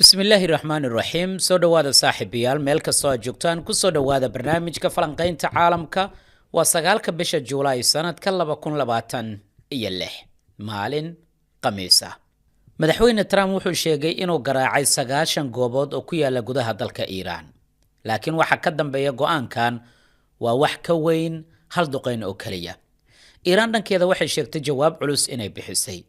bismillaahi raxmaani raxiim soo dhowaada saaxiibayaal meel kastoo aad joogtaan ku soo dhowaada barnaamijka falanqaynta caalamka waa 9ka bisha Juulaay sanadka 2026 maalin khamiis ah madaxweyne Trump wuxuu sheegay inuu garaacay 9 goobood oo ku yaala gudaha dalka Iiraan laakiin waxa ka dambeeya go'aankan waa wax ka weyn hal duqeyn oo kaliya Iiraan dhankeeda waxay sheegtay jawaab culus inay bixisay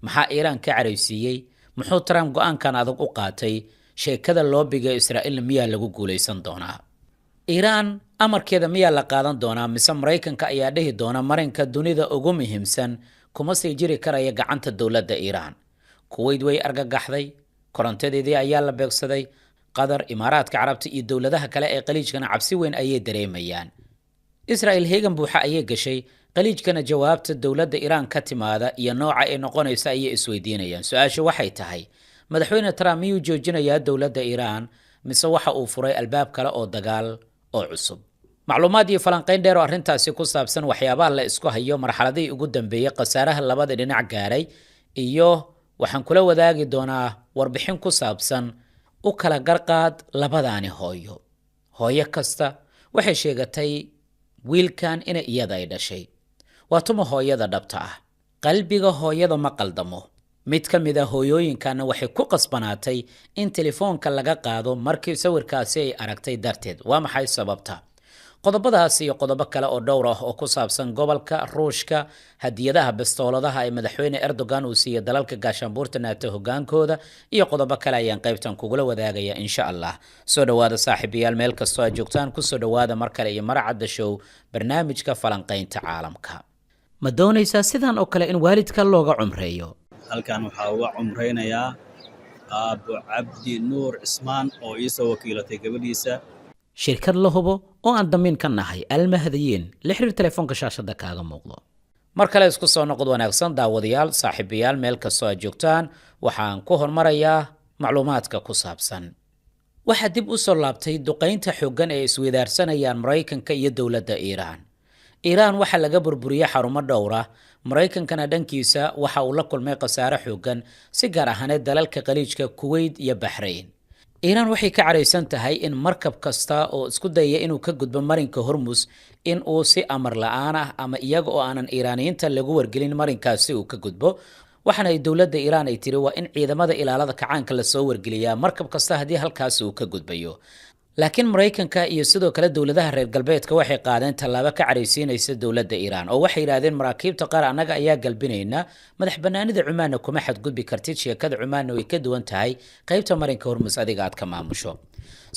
maxaa Iiraan ka careysiiyay muxuu Trump go'aankan adag u qaatay sheekada loobiga Israa'iil miyaa lagu guuleysan doonaa Iiraan amarkeeda miyaa la qaadan doonaa mise Mareykanka ayaa dhihi doona marinka dunida ugu muhiimsan kuma sii jiri karaya gacanta dawladda Iiraan Kuwait way argagaxday korontadeedii ayaa la beegsaday Qatar Imaaraadka Carabta iyo dawladaha kale ee qaliijkana cabsi weyn ayay dareemayaan Israa'iil heegan buuxa ayay gashay qaliijkana jawaabta dawladda Iiraan ka timaada iyo nooca ay noqonaysa ayay isweydiinayaan su'aashu waxay tahay madaxweyne Trump miyuu joojinayaa dawladda Iiraan mise waxa uu furay albaab kale oo dagaal oo cusub macluumaad iyo falanqayn dheer oo arrintaasi ku saabsan waxyaabaha la isku hayo marxaladii ugu dambeeyay qasaaraha labada dhinac gaaray iyo waxaan kula wadaagi doonaa warbixin ku saabsan u kala garqaad labadaani hooyo kasta waxay sheegatay wiilkan inay iyada ay dhashay waa tuma hooyada dhabta ah qalbiga hooyada ma qaldamo mid ka mid ah hooyooyinkana waxay ku qasbanaatay in telefoonka laga qaado markii sawirkaasi ay aragtay darteed waa maxay sababta qodobadaas iyo qodobo kale oo dhowr ah oo ku saabsan gobolka Ruushka hadiyadaha bastooladaha ay madaxweyne Erdogan uu siiyay dalalka gaashaanbuurta NATO hogaankooda iyo qodobo kale ayaan qaybtan kugula wadaagaya insha Allah soo dhawaada saaxiibayaal meel kastoo aad joogtaan ku soo dhawaada mar kale iyo marcadda show barnaamijka falanqaynta caalamka ma doonaysaa sidan oo kale in waalidka looga cumreeyo halkan waxaa uga cumreynayaa Abu Cabdi Nuur Ismaan oo isoo wakiilatay gabadhiisa shirkad la hubo oo aan damiin ka nahay almahdiyiin la xiriir telefoonka shaashada kaaga muuqdo mar kale isku soo noqod wanaagsan daawadayaal saaxiibayaal meel kastoo aad joogtaan waxaan ku hormarayaa macluumaadka ku saabsan waxa dib u soo laabtay duqeynta xooggan ee isweydaarsanayaan Mareykanka iyo dawladda Iiraan waxa laga burburiyay xarumo dhowr ah Mareykankana dhankiisa waxa uu la kulmay qasaare xooggan si gaar ahaaneed dalalka qaliijka Kuwait iyo Bahrain Iiraan waxay ka careysan tahay in markab kasta oo isku dayaya inuu ka gudbo marinka Hormuz in uu si amar la'aan ah ama iyaga oo aanan Iiraaniyiinta lagu wargelin marinkaasi uu ka gudbo waxana ay dawladda Iiraan ay tiri waa in ciidamada ilaalada kacaanka la soo wargeliyaa markab kasta hadii halkaas uu ka gudbayo laakiin Mareykanka iyo sidoo kale dawladaha reer galbeedka waxay qaadeen tallaabo ka careysiinaysa dawladda Iiraan oo waxay yiraahdeen maraakiibta qaar anaga ayaa galbinayna madax banaanida Cumaan kuma xadgudbi kartid sheekada Cumaan way ka duwan tahay qaybta marinka Hormuz adiga aad ka maamusho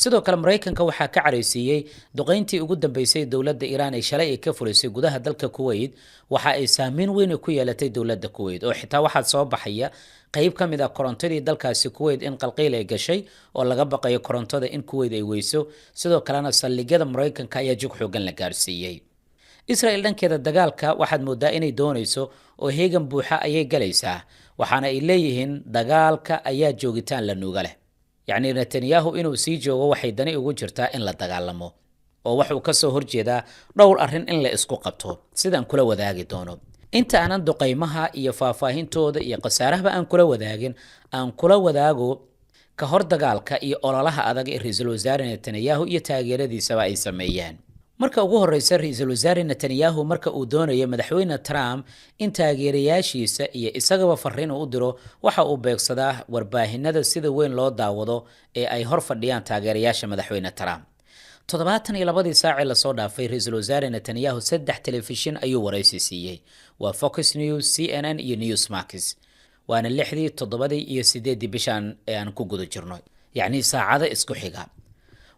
sidoo kale Mareykanka waxa ka careysiiyay duqeyntii ugu dambeysay dawladda Iiraan ay shalay ka fulisay gudaha dalka Kuwait waxa ay saameyn weyn ku yeelatay dawladda Kuwait oo xitaa waxa soo baxaya qayb ka mid ah korontadii dalkaasi Kuwait in qalqiil ay gashay oo laga baqayo korontada in Kuwait ay weyso sidoo kalena saldhigyada Mareykanka ayaa jug xoogan la gaarsiiyay Israa'iil dhankeeda dagaalka waxaad moodaa inay doonayso oo heegan buuxa ayay galaysaa waxaana ay leeyihiin dagaalka ayaa joogitaan la nuuga leh yacni Netanyahu inuu sii joogo waxay dani ugu jirtaa in la dagaalamo oo wuxuu ka soo horjeedaa dhowr arrin in la isku qabto sidaan kula wadaagi doono inta aanan duqeymaha iyo faahfaahintooda iyo qasaaraha aan kula wadaagin aan kula wadaago ka hor dagaalka iyo ololaha adag ee ra'iisul wasaare Netanyahu iyo taageeradiisa ay sameeyeen marka ugu horeysa ra'iisul wasaare Netanyahu marka uu doonayo madaxweyne Trump in taageerayaashiisa iyo isagaba fariin u diro waxa uu beegsadaa warbaahinada sida weyn loo daawado ee ay hor fadhiyaan taageerayaasha madaxweyne Trump 72 saac la soo dhaafay ra'iisul wasaare Netanyahu 3 telefishin ayuu wareysi siiyay waa Fox News CNN iyo Newsmax waana 6, 7 iyo 8 bishan ee aan ku guda jirno yacni saacada isku xiga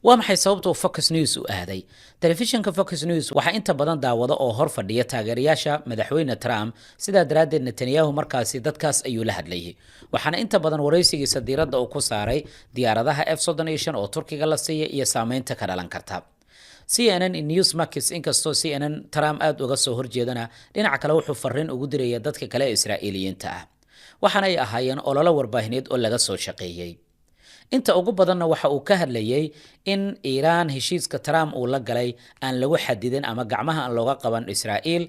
waa maxay sababta Fox News u aaday telefishinka Fox News waxa inta badan daawado oo hor fadhiya taageerayaasha madaxweyne Trump sida daraadeed Netanyahu markaasi dadkaas ayuu la hadlayay waxaana inta badan wareysigiisa diiradda uu ku saaray diyaaradaha F-35 oo Turkiga la siiyay iyo saameynta ka dhalan karta CNN iyo Newsmax inkastoo CNN Trump aad uga soo horjeedana dhinaca kale wuxuu fariin ugu diraya dadka kale ee Israa'iiliyiinta ah waxaana ay ahaayeen ololo warbaahineed oo laga soo shaqeeyay inta ugu badanna waxa uu ka hadlayay in Iiraan heshiiska Trump uu la galay aan lagu xadidin ama gacmaha aan looga qaban Israa'iil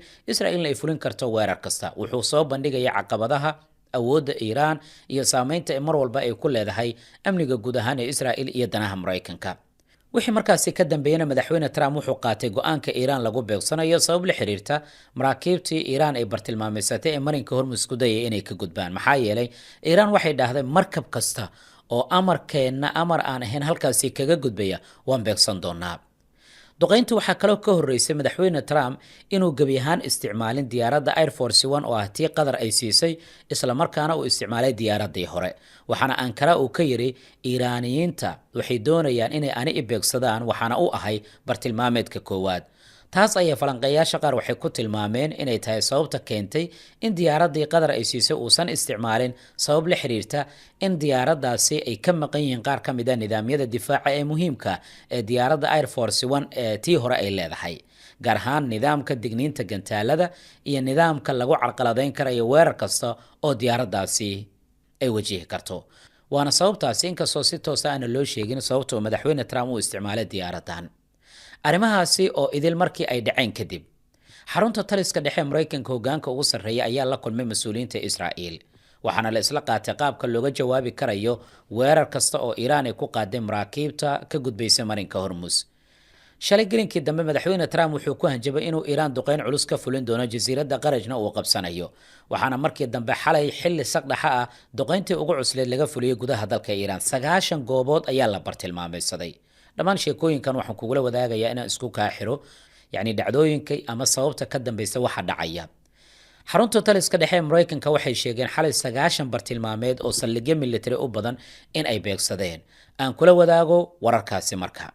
ay fulin karto weerar kasta wuxuu soo bandhigay caqabadaha awoodda Iiraan iyo saameynta ay mar walba ay ku leedahay amniga guud ahaan ee Israa'iil iyo danaha Maraykanka. wixii markaasi ka dambeeyana madaxweyne Trump wuxuu qaatay go'aanka Iiraan lagu beegsanayo sabab la xiriirta maraakiibtii Iiraan ay bartilmaameysatay ee marinka Hormuz ku dayay inay ka gudbaan. maxaa yeelay Iiraan waxay dhahday markab kasta oo amar aan ahayn halkaasi kaga gudbaya waan beegsan doonaa. duqayntu waxaa kaloo ka horeysay madaxweyne Trump inuu gebi ahaan isticmaalin diyaaradda Air Force One oo ah tii Qatar ay siisay isla markaana uu isticmaalay diyaaradii hore. waxaana Ankara uu ka yiri Iiraaniyiinta waxay doonayaan inay ani beegsadaan waxaana u ahay bartilmaameedka koowaad. taas ayaa falanqeeyaasha qaar waxay ku tilmaameen inay tahay sababta keentay in diyaaradii Qatar ay siisay uusan isticmaalin sabab la xiriirta in diyaaraddaasi ay ka maqan yihiin qaar ka mid ah nidaamyada difaaca ee muhiimka ee diyaaradda Air Force One ee tii hore ay leedahay, gaar ahaan nidaamka digniinta gantaalada iyo nidaamka lagu carqaladeyn karayo weerar kasta oo diyaaraddaasi ay wajihi karto. waana sababtaasi inkastoo si toos ah aan loo sheegin sababta madaxweyne Trump uu isticmaalay diyaaraddan. arrimahaasi oo idil markii ay dhaceen kadib, xarunta taliska dhexe Maraykanka hoggaanka ugu sarreeya ayaa la kulmay mas'uuliyiinta Israa'iil, waxaana la isla qaatay qaabka looga jawaabi karayo weerar kasta oo Iiraan ay ku qaaday maraakiibta ka gudbaysa marinka Hormuz. shalay gelinkii dambe madaxweyne Trump wuxuu ku hanjabay inuu Iiraan duqeyn culus ka fulin doono jasiiradda Qarajna uu qabsanayo, waxaana markii dambe xalay xilli saqdhaxa ah duqeyntii ugu cusleed laga fuliyay gudaha dalka Iiraan. 9 goobood ayaa la bartilmaameysaday. dhammaan sheekooyinkan waxaan kugula wadaagayaa inaan isku kaaxiro dhacdooyinka ama sababta ka dambaysa waxa dhacaya. xarunta taliska dhexe Maraykanka waxay sheegeen xalay 9 bartilmaameed oo saldhigyo military u badan in ay beegsadeen. aan kula wadaago wararkaasi marka.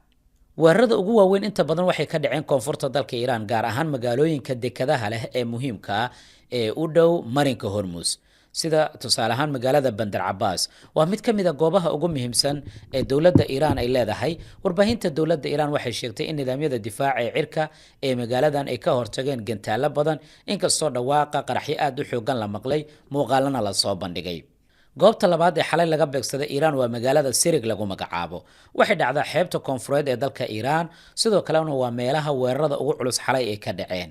weerarada ugu waaweyn inta badan waxay ka dhaceen koonfurta dalka Iiraan, gaar ahaan magaalooyinka dekedaha leh ee muhiimka ah ee u dhow marinka Hormuz, sida tusaale ahaan magaalada Bandar Abbas. waa mid ka mid ah goobaha ugu muhiimsan ee dowladda Iiraan ay leedahay. warbaahinta dowladda Iiraan waxay sheegtay in nidaamyada difaaca ee cirka ee magaaladan ay ka hortageen gantaalo badan, inkastoo dhawaaqa qaraxyo aad u xoogan la maqlay, muuqaalana la soo bandhigay. goobta labaad ee xalay laga beegsaday Iiraan waa magaalada Sirig lagu magacaabo. waxay dhacdaa xeebta koonfureed ee dalka Iiraan, sidoo kalena waa meelaha weerarada ugu culus xalay ay ka dhaceen.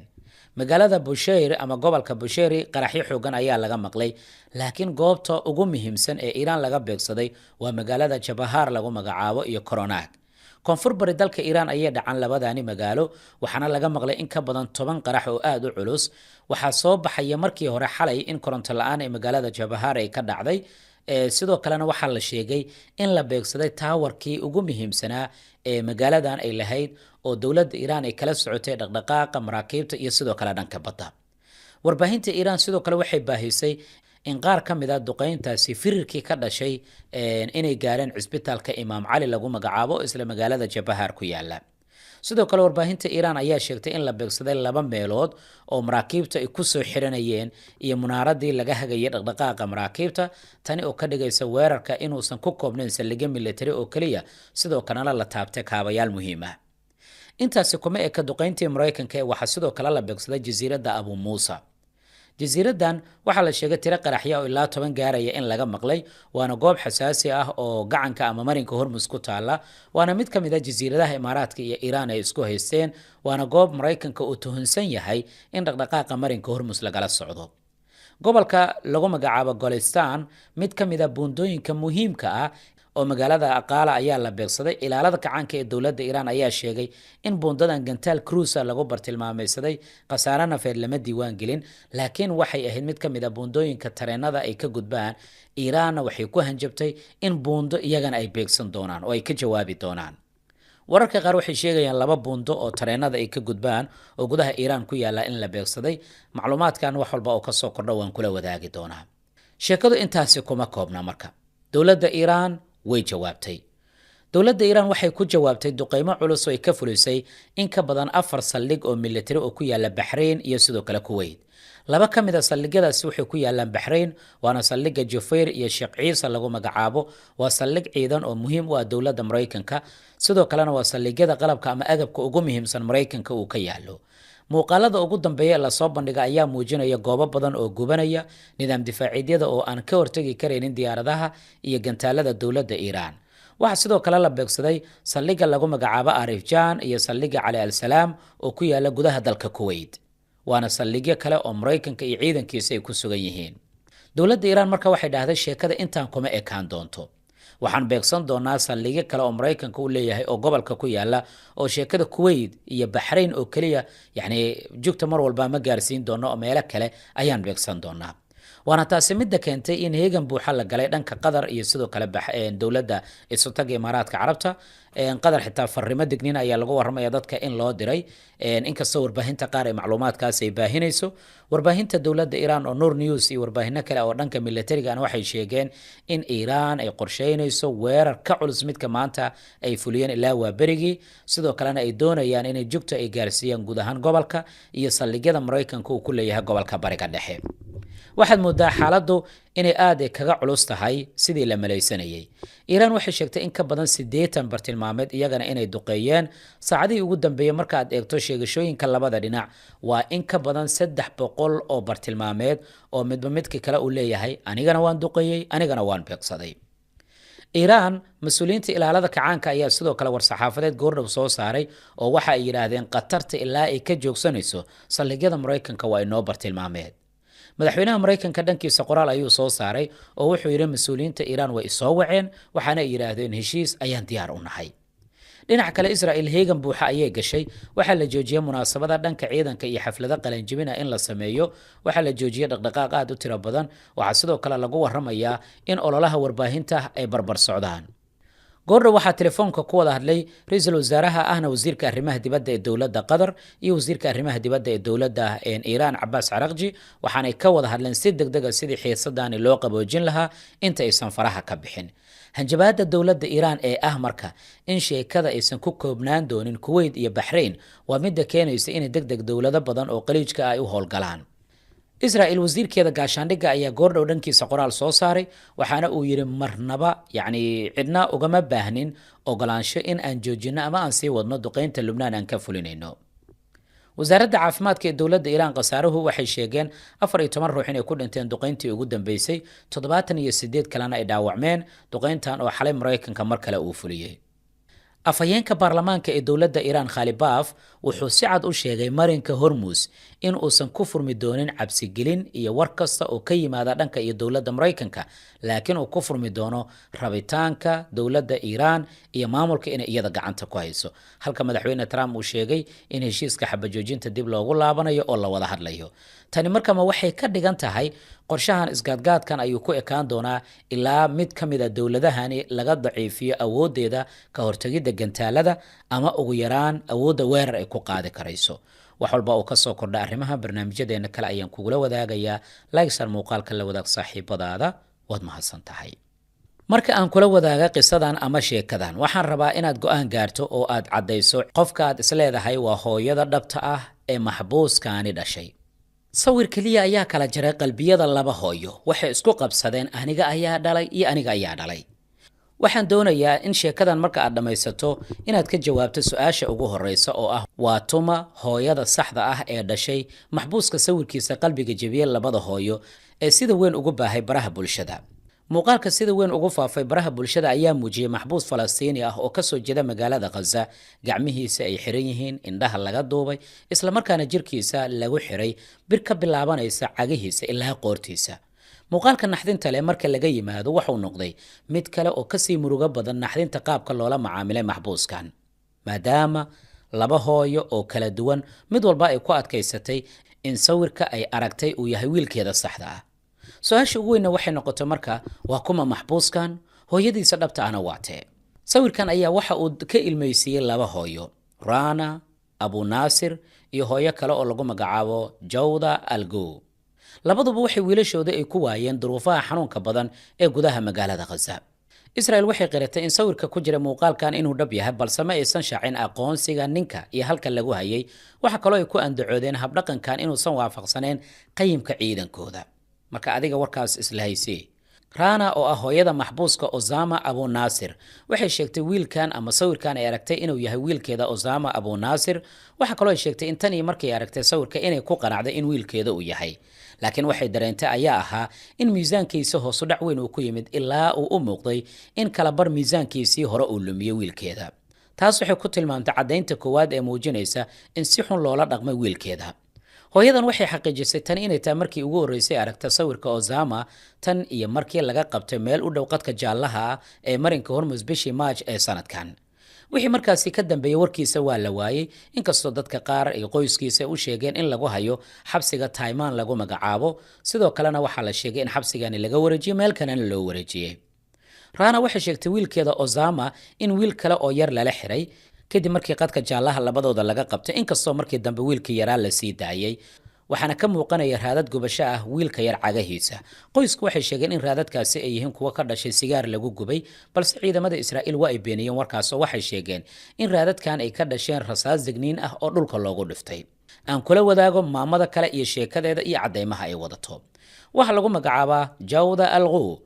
magaalada Bushehr ama gobolka Bushehr qaraxyo xoogan ayaa laga maqlay, laakiin goobta ugu muhiimsan ee Iiraan laga beegsaday waa magaalada Jabahar lagu magacaabo iyo Koronaag. koonfur bari dalka Iiraan ayay dhacan labadaani magaalo, waxaana laga maqlay in ka badan 10 qarax oo aad u culus. waxaa soo baxaya markii hore xalay in koronto la'aan ee magaalada Jabahar ay ka dhacday, sidoo kalena waxaa la sheegay in la beegsaday taawarkii ugu muhiimsanaa ee magaaladan ay lahayd oo dowladda Iiraan ay kala socotay dhaqdhaqaaqa maraakiibta iyo sidoo kale dhanka badda. warbaahinta Iiraan sidoo kale waxay baahisay in qaar ka mid ah duqeyntaasi firirkii ka dhashay inay gaareen cisbitaalka Imaam Cali lagu magacaabo isla magaalada Jabahar ku yaala. sidoo kale warbaahinta Iiraan ayaa sheegtay in la beegsaday 2 meelood oo maraakiibta ay ku soo xiranayeen iyo munaaradii laga hagayay dhaqdhaqaaqa maraakiibta, tani oo ka dhigaysa weerarka inuusan ku koobnayn saldhigyo military oo kaliya, sidoo kalena la taabtay kaabayaal muhiim ah. intaasi kuma eka duqeyntii Maraykanka ee waxaa sidoo kale la beegsaday jasiiradda Abu Muusa. jasiiraddan waxaa la sheegay tiro qaraxyo oo ilaa 10 gaaraya in laga maqlay, waana goob xasaasi ah oo gacanka ama marinka Hormuz ku taala, waana mid ka mid ah jasiiradaha Imaaraadka iyo Iiraan ay isku haysteen, waana goob Maraykanka uu tuhunsan yahay in dhaqdhaqaaqa marinka Hormuz lagala socdo. gobolka lagu magacaabo Golistan, mid ka mid ah buundooyinka muhiimka ah oo magaalada Aqala ayaa la beegsaday. ilaalada kacaanka ee dowladda Iiraan ayaa sheegay in buundadan gantaal cruiser lagu bartilmaameysaday, khasaare nafeed lama diiwaan gelin, laakiin waxay ahayd mid ka mid ah buundooyinka tareenada ay ka gudbaan. Iiraanna waxay ku hanjabtay in buundo iyagana ay beegsan doonaan oo ay ka jawaabi doonaan. wararka qaar waxay sheegayaan 2 buundo oo tareenada ay ka gudbaan oo gudaha Iiraan ku yaala in la beegsaday. macluumaadkan wax walba oo ka soo kordha waan kula wadaagi doonaa. sheekadu intaasi kuma koobna marka. dowladda Iiraan way jawaabtay. dowladda Iiraan waxay ku jawaabtay duqeymo culus oo ay ka fulisay in ka badan 4 saldhig oo military oo ku yaala Bahrain iyo sidoo kale Kuwait. 2 ka mid ah saldhigyadaasi waxay ku yaalaan Bahrain, waana saldhigga Jufair iyo Sheekh Ciise lagu magacaabo. waa saldhig ciidan oo muhiim u ah dowladda Maraykanka, sidoo kalena waa saldhigyada qalabka ama agabka ugu muhiimsan Maraykanka uu ka yaalo. muuqaalada ugu dambeeya la soo bandhiga ayaa muujinaya goobo badan oo gubanaya, nidaam difaaciidyada oo aan ka hortagi karaynin diyaaradaha iyo gantaalada dowladda Iiraan. waxaa sidoo kale la beegsaday saldhigga lagu magacaabo Arif Jan iyo saldhigga Cali al-Salaam oo ku yaala gudaha dalka Kuwait, waana saldhigyo kale oo Maraykanka iyo ciidankiisa ay ku sugan yihiin. dowladda iiraan marka waxay dhahday sheekada intaan kuma ekaan doonto, waxaan beegsan doonaa saldhigyo kale oo maraykanka u leeyahay oo gobolka ku yaala oo sheekada kuwait iyo baxrayn oo keliya yacni jugta mar walba ma gaarsiin doono oo meelo kale ayaan beegsan doonaa. waana taasi midda keentay in heegan buuxa la galay dhanka qatar iyo sidoo kale dowladda isutaga imaaraadka carabta. qatar xitaa farrimo dignin ayaa lagu warramaya dadka in loo diray, inkastoo warbaahinta qaar ee macluumaadkaas ay baahinayso. warbaahinta dowladda iiraan oo Noor News iyo warbaahinno kale oo dhanka militarigan waxay sheegeen in iiraan ay qorsheynayso weerar ka culus midka maanta ay fuliyeen ilaa waa berigii, sidoo kalena ay doonayaan inay jugta ay gaarsiiyaan guud ahaan gobolka iyo saldhigyada maraykanka uu ku leeyahay gobolka bariga dhexe. waxaad moodaa xaaladdu inay aad kaga culus tahay sidii la malaysanayay. iiraan waxay sheegtay in ka badan 80 bartilmaameed iyagana inay duqeeyeen saacadihii ugu dambeeyay. marka aad eegto sheegashooyinka labada dhinac, waa in ka badan 300 oo bartilmaameed oo midba midka kale uu leeyahay anigana waan duqeeyey, anigana waan beegsaday. iiraan mas-uuliyiinta ilaalada kacaanka ayaa sidoo kale war-saxaafadeed goordhow soo saaray oo waxa ay yidhaahdeen qatarta ilaa ay ka joogsanayso saldhigyada maraykanka waa inoo bartilmaameed. madaxweynaha maraykanka dhankiisa qoraal ayuu soo saaray oo wuxuu yidhi mas-uuliyiinta iiraan way isoo waceen, waxaana ay yidhaahdeen heshiis ayaan diyaar u nahay. dhinaca kale Israa'iil heegan buuxa ayay gashay. waxaa la joojiyey munaasabada dhanka ciidanka iyo xaflado qalinjibina in la sameeyo. waxaa la joojiyey dhaqdhaqaaq aad u tiro badan. waxaa sidoo kale lagu warramayaa in ololaha warbaahinta ay barbar socdaan. goordhow waxaa telefoonka ku wada hadlay ra-iisul wasaaraha ahna wasiirka arrimaha dibadda ee dowladda qatar iyo wasiirka arrimaha dibadda ee dowladda iiraan Cabbaas Araqji, waxaanay ka wada hadleen si degdeg ah sidii xiisadaani loo qaboojin lahaa inta aysan faraha ka bixin. hanjabaadda dowladda iiraan ee ah marka in sheekada aysan ku koobnaan doonin kuwait iyo baxrayn waa midda keenaysa in degdeg dowlado badan oo qaliijka ay u howlgalaan. Israa'iil wasiirkeeda gaashaandhigga ayaa goordhow dhankiisa qoraal soo saaray, waxaana uu yidhi marnaba yacni cidna ugama baahnin ogolaansho in aan joojinno ama aan sii wadno duqeynta Lubnaan aan ka fulinayno. wasaaradda caafimaadka ee dowladda iiraan khasaaruhu waxay sheegeen 14 ruux inay ku dhinteen duqeyntii ugu dambeysay, 78 kalena ay dhaawacmeen duqeyntan oo xalay maraykanka mar kale uu fuliyey. afhayeenka baarlamaanka ee dowladda iiraan Khalibaaf wuxuu si cad u sheegay marinka Hormuz in uusan ku furmi doonin cabsigelin iyo war kasta oo ka yimaada dhanka iyo dowladda maraykanka, laakiin uu ku furmi doono rabitaanka dowladda iiraan iyo maamulka inay iyada gacanta ku hayso. halka madaxweyne Trump uu sheegay in heshiiska xabajoojinta dib loogu laabanayo oo la wada hadlayo. tani markama waxay ka dhigan tahay qorshahan isgaadgaadkan ayuu ku ekaan doonaa ilaa mid ka mid a dowladahani laga daciifiyo awoodeeda ka hortagidda gantaalada ama ugu yaraan awoodda weerar ay ku qaadi karayso. wax walba oo ka soo kordha arrimaha barnaamijyadeena kale ayaan kugula wadaagayaa. like-sar muuqaalka la wadaag saaxiibadaada, waad mahadsan tahay. marka aan kula wadaaga qisadan ama sheekadan, waxaan rabaa inaad go'aan gaarto oo aad caddayso qofka aad isleedahay waa hooyada dhabta ah ee maxbuuskaani dhashay. sawir keliya ayaa kala jaray qalbiyada laba hooyo. waxay isku qabsadeen aniga ayaa dhalay iyo aniga ayaa dhalay. waxaan doonayaa in sheekadan marka aad dhammaysato inaad ka jawaabto su-aasha ugu horreysa oo ah waa tuma hooyada saxda ah ee dhashay maxbuuska sawirkiisa qalbiga jebiyey labada hooyo ee sida weyn ugu baahay baraha bulshada. muuqaalka sida weyn ugu faafay baraha bulshada ayaa muujiyey maxbuus Falastiini ah oo ka soo jeeda magaalada Gaza, gacmihiisa ay xiran yihiin, indhaha laga duubay, isla markaana jirkiisa lagu xiray bir ka bilaabanaysa cagihiisa ilaa qoortiisa. muuqaalka naxdinta leh marka laga yimaado wuxuu noqday mid kale oo kasii murugo badan naxdinta qaabka loola macaamilay maxbuuskan, maadaama laba hooyo oo kala duwan mid walba ay ku adkaysatay in sawirka ay aragtay uu yahay wiilkeeda saxda ah. su-aasha ugu weynna waxay noqotay marka waa kuma maxbuuskan, hooyadiisa dhabta ahna waa tee. sawirkan ayaa waxa uu ka ilmaysiiyey laba hooyo, Rana Abu Nasir iyo hooyo kale oo lagu magacaabo Jawda Algo. labaduba waxay wiilashooda ay ku waayeen duruufaha xanuunka badan ee gudaha magaalada Gaza. Israa'iil waxay qiratay in sawirka ku jira muuqaalkan inuu dhab yahay, balse ma aysan shaacin aqoonsiga ninka iyo halka lagu hayay. waxa kaloo ay ku andacoodeen habdhaqankan inuusan waafaqsanayn qayimka ciidankooda. marka adiga warkaas isla haysee. Rana oo ah hooyada maxbuuska Osama Abu Nasir waxay sheegtay wiilkan ama sawirkan ay aragtay inuu yahay wiilkeeda Osama Abu Nasir. waxa kaloo ay sheegtay in tan iyo markay aragtay sawirka inay ku qanacday in wiilkeeda uu yahay, laakiin waxay dareentay ayaa ahaa in miisaankiisa hoos u dhac weyn uu ku yimid ilaa uu u muuqday in kala bar miisaankiisii hore uu lumiyey wiilkeeda. taas waxay ku tilmaamtay caddaynta koowaad ee muujinaysa in si xun loola dhaqmay wiilkeeda. hooyadan waxay xaqiijisay tan inay tahay markii ugu horreysay aragta sawirka Osama tan iyo markii laga qabtay meel u dhow qadka jaallaha ah ee marinka Hormuz bishii March ee sanadkan. wixii markaasi ka dambeeyay warkiisa waa la waayay inkastoo dadka qaar ay qoyskiisa u sheegeen in lagu hayo xabsiga Taiman lagu magacaabo, sidoo kalena waxaa la sheegay in xabsigani laga wareejiyay meel kalena loo wareejiyay. Rana waxay sheegtay wiilkeeda Osama in wiil kale oo yar lala xiray kadib markii qadka jaallaha labadooda laga qabtay, inkastoo markii dambe wiilkii yaraa la sii daayay. waxaana ka muuqanaya raadad gubasho ah wiilka yar cagahiisa. qoysku waxay sheegeen in raadadkaasi ay yihiin kuwa ka dhashay sigaar lagu gubay, balse ciidamada Israa'iil waa ay beeniyeen warkaas oo waxay sheegeen in raadadkan ay ka dhasheen rasaas digniin ah oo dhulka loogu dhiftay. aan kula wadaago maamada kale iyo sheekadeeda iyo cadeymaha ay wadato. waxa lagu magacaabaa Jawda Al-Ghu.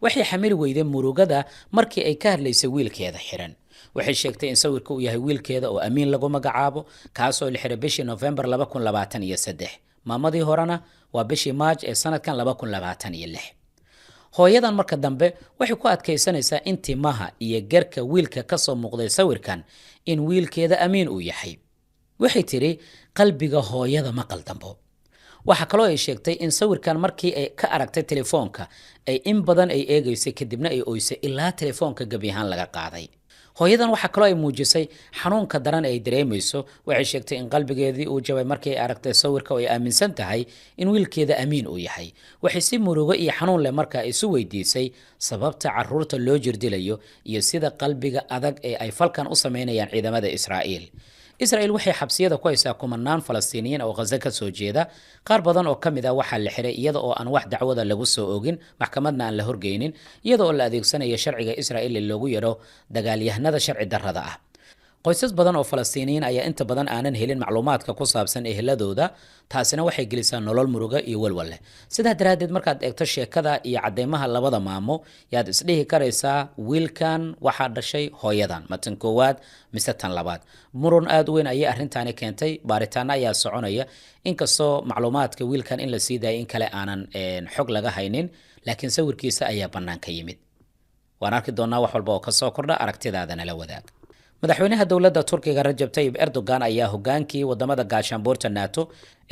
waxay xamil weyday murugada markii ay ka hadlaysay wiilkeeda xiran. waxay sheegtay in sawirka uu yahay wiilkeeda oo Amiin lagu magacaabo, kaasoo la xiray bishii November 2023. maamadii horena waa bishii March ee sanadkan 2026. hooyadan marka dambe waxay ku adkaysanaysaa in timaha iyo garka wiilka ka soo muuqday sawirkan in wiilkeeda Amiin uu yahay. waxay tiri qalbiga hooyada ma qaldambo. waxa kaloo ay sheegtay in sawirkan markii ay ka aragtay telefoonka ay in badan ay eegaysay kadibna ay ooysay ilaa telefoonka gabi ahaan laga qaaday. hooyadan waxa kaloo ay muujisay xanuunka daran ay dareemayso. waxay sheegtay in qalbigeedii uu jabay markii ay aragtay sawirka oo ay aaminsan tahay in wiilkeeda Amiin uu yahay. waxay si murugo iyo xanuun leh markaa isu weydiisay sababta carruurta loo jirdilayo iyo sida qalbiga adag ee ay falkan u sameynayaan ciidamada Israa'iil. Israa'iil waxay xabsiyada ku haysaa kumanaan Falastiiniyiin oo Gaza ka soo jeeda. qaar badan oo kamid ah waxaa la xiray iyada oo aan wax dacwada lagu soo oogin, maxkamadna aan la horgeynin, iyada oo la adeegsanayo sharciga Israa'iil ee loogu yaro dagaalyahanada sharci darrada ah. qoysas badan oo Falastiiniyiin ayaa inta badan aanan helin macluumaadka ku saabsan ehladooda, taasina waxay gelisaa nolol murugo iyo walwal leh. sidaa daraadeed markaad eegto sheekada iyo cadeymaha labada maamo, yaad isdhihi karaysaa wiilkan waxaa dhashay hooyadan, matan koowaad mise tan labaad. murun aad u weyn ayay arrintaani keentay. baaritaano ayaa soconaya, inkastoo macluumaadka wiilkan in la sii daayay in kale aanan xog laga haynin, laakiin sawirkiisa ayaa bannaan ka yimid. waan arki doonaa wax walba oo ka soo kordha, aragtidaadana la wadaag. madaxweynaha dowladda Turkiga Rajab Tayyip Erdogan ayaa hogaankii wadamada gaashaanbuurta NATO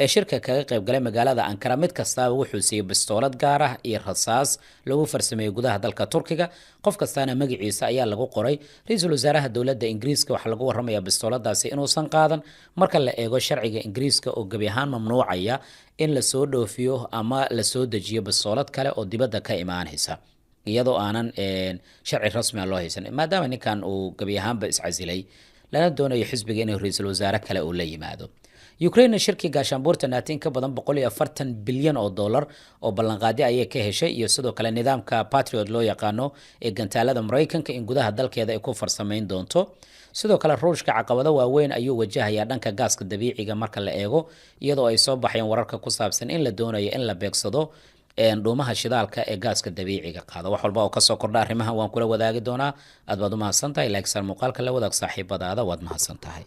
ee shirka kaga qayb galay magaalada Ankara mid kasta wuxuu siiyay bistoolad gaar ah iyo rasaas lagu farsameeyay gudaha dalka Turkiga. qof kastana magaciisa ayaa lagu qoray. ra'iisul wasaaraha dowladda Ingiriiska waxa lagu waramayaa bistooladaasi inuusan qaadan marka la eego sharciga Ingiriiska oo gabi ahaan mamnuucaya in la soo dhoofiyo ama la soo dejiyo bistoolad kale oo dibadda ka imaanaysa iyadoo aanan sharci rasmi ah loo haysan, maadaama ninkan uu gabi ahaanba iscasilay lana doonayo xisbiga inuu ra'iisul wasaare kale uu la yimaado. Ukraine shirkii gaashaanbuurta NATO in ka badan 140 bilyan oo dollar oo ballanqaadi ayay ka heshay, iyo sidoo kale nidaamka Patriot loo yaqaano ee gantaalada Mareykanka in gudaha dalkeeda ay ku farsameyn doonto. sidoo kale Ruushka caqabado waaweyn ayuu wajahayaa dhanka gaaska dabiiciga marka la eego, iyadoo ay soo baxayeen wararka ku saabsan in la doonayo in la beegsado dhuumaha shidaalka ee gaaska dabiiciga qaada. wax walba oo ka soo kordha arrimahan waan kula wadaagi doonaa. aad baad u mahadsantahay. like sar muuqaalka la wadaag saaxiibadaada. waad mahadsantahay.